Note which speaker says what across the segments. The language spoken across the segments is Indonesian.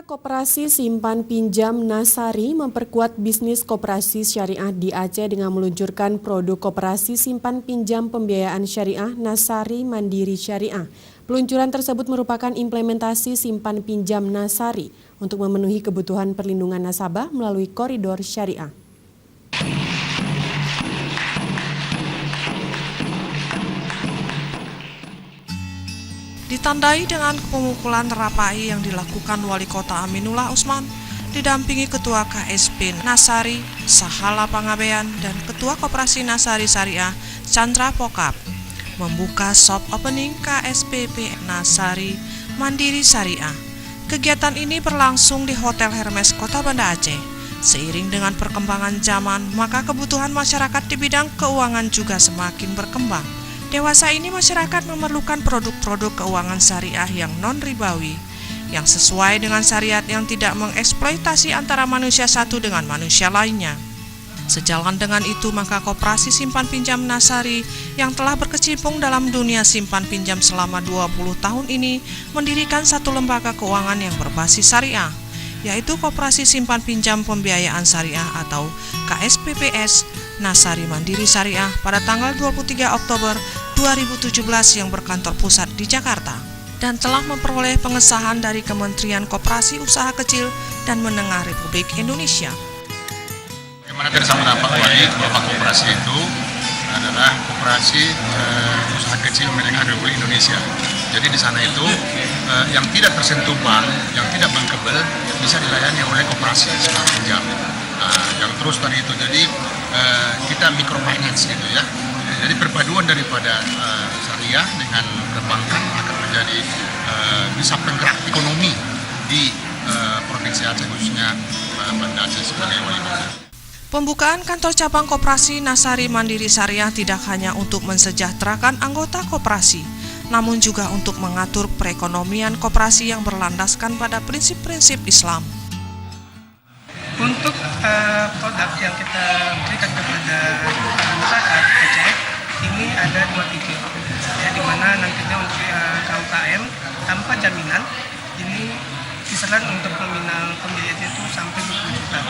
Speaker 1: Anggota Koperasi Simpan Pinjam Nasari memperkuat bisnis koperasi syariah di Aceh dengan meluncurkan produk Koperasi Simpan Pinjam Pembiayaan Syariah Nasari Mandiri Syariah. Peluncuran tersebut merupakan implementasi simpan pinjam Nasari untuk memenuhi kebutuhan perlindungan nasabah melalui koridor syariah.
Speaker 2: Ditandai dengan pemukulan terapai yang dilakukan Wali Kota Aminullah Usman, didampingi Ketua KSP Nasari, Sahala Pangabean, dan Ketua Koperasi Nasari Syariah, Chandra Pokap, membuka soft opening KSPP Nasari Mandiri Syariah. Kegiatan ini berlangsung di Hotel Hermes Kota Banda Aceh. Seiring dengan perkembangan zaman, maka kebutuhan masyarakat di bidang keuangan juga semakin berkembang. Dewasa ini masyarakat memerlukan produk-produk keuangan syariah yang non-ribawi, yang sesuai dengan syariat yang tidak mengeksploitasi antara manusia satu dengan manusia lainnya. Sejalan dengan itu, maka Koperasi Simpan Pinjam Nasari yang telah berkecimpung dalam dunia simpan pinjam selama 20 tahun ini mendirikan satu lembaga keuangan yang berbasis syariah, yaitu Koperasi Simpan Pinjam Pembiayaan Syariah atau KSPPS Nasari Mandiri Syariah pada tanggal 23 Oktober 2017 yang berkantor pusat di Jakarta dan telah memperoleh pengesahan dari Kementerian Koperasi Usaha Kecil dan Menengah Republik Indonesia.
Speaker 3: Bagaimana tadi sama Pak Wali bahwa koperasi itu adalah koperasi usaha kecil menengah Republik Indonesia. Jadi di sana itu yang tidak tersentuh bank, yang tidak bankable bisa dilayani oleh koperasi simpan pinjam. Yang terus tadi itu jadi kita microfinance gitu ya. Jadi perpaduan daripada syariah dengan perbankan akan menjadi bisa penggerak ekonomi di Provinsi Aceh khususnya Banda Aceh sebagai wali kota.
Speaker 2: Pembukaan kantor cabang Koperasi Nasari Mandiri Syariah tidak hanya untuk mensejahterakan anggota koperasi, namun juga untuk mengatur perekonomian koperasi yang berlandaskan pada prinsip-prinsip Islam.
Speaker 4: Untuk produk yang kita berikan kepada masyarakat Aceh ini ada 2 titik, ya, di mana nantinya untuk KUKM tanpa jaminan ini kisaran untuk nominal pembiayaan itu sampai 20 juta,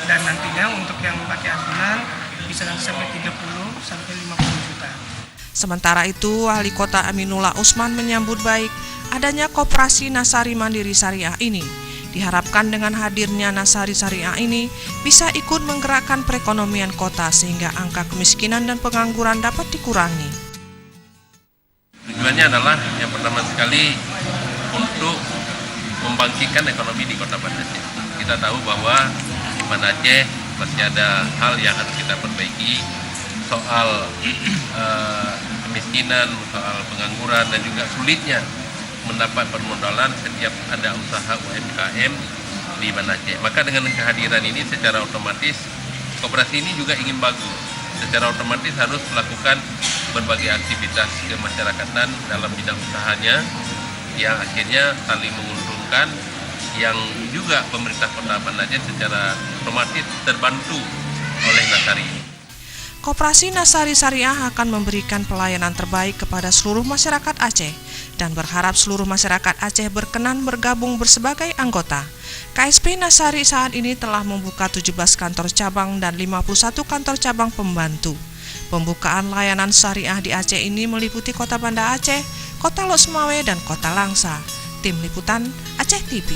Speaker 4: dan nantinya untuk yang pakai asunan bisa sampai 30 sampai 50 juta.
Speaker 2: Sementara itu, Wali Kota Aminullah Usman menyambut baik adanya Koperasi Nasari Mandiri Syariah ini. Diharapkan dengan hadirnya Nasari Syariah ini bisa ikut menggerakkan perekonomian kota sehingga angka kemiskinan dan pengangguran dapat dikurangi.
Speaker 5: Tujuannya adalah yang pertama sekali untuk membangkitkan ekonomi di Kota Banda Aceh. Kita tahu bahwa di Banda Aceh masih ada hal yang harus kita perbaiki, soal kemiskinan, soal pengangguran, dan juga sulitnya mendapat permodalan setiap ada usaha UMKM di Banda Aceh. Maka dengan kehadiran ini secara otomatis koperasi ini juga ingin bagus. Secara otomatis harus melakukan berbagai aktivitas kemasyarakatan dalam bidang usahanya yang akhirnya saling menguntungkan, yang juga pemerintah Kota Banda Aceh secara otomatis terbantu oleh Nasari.
Speaker 2: Koperasi Nasari Syariah akan memberikan pelayanan terbaik kepada seluruh masyarakat Aceh dan berharap seluruh masyarakat Aceh berkenan bergabung bersebagai anggota. KSP Nasari saat ini telah membuka 17 kantor cabang dan 51 kantor cabang pembantu. Pembukaan layanan syariah di Aceh ini meliputi Kota Banda Aceh, Kota Lok Sumawe, dan Kota Langsa. Tim Liputan Aceh TV.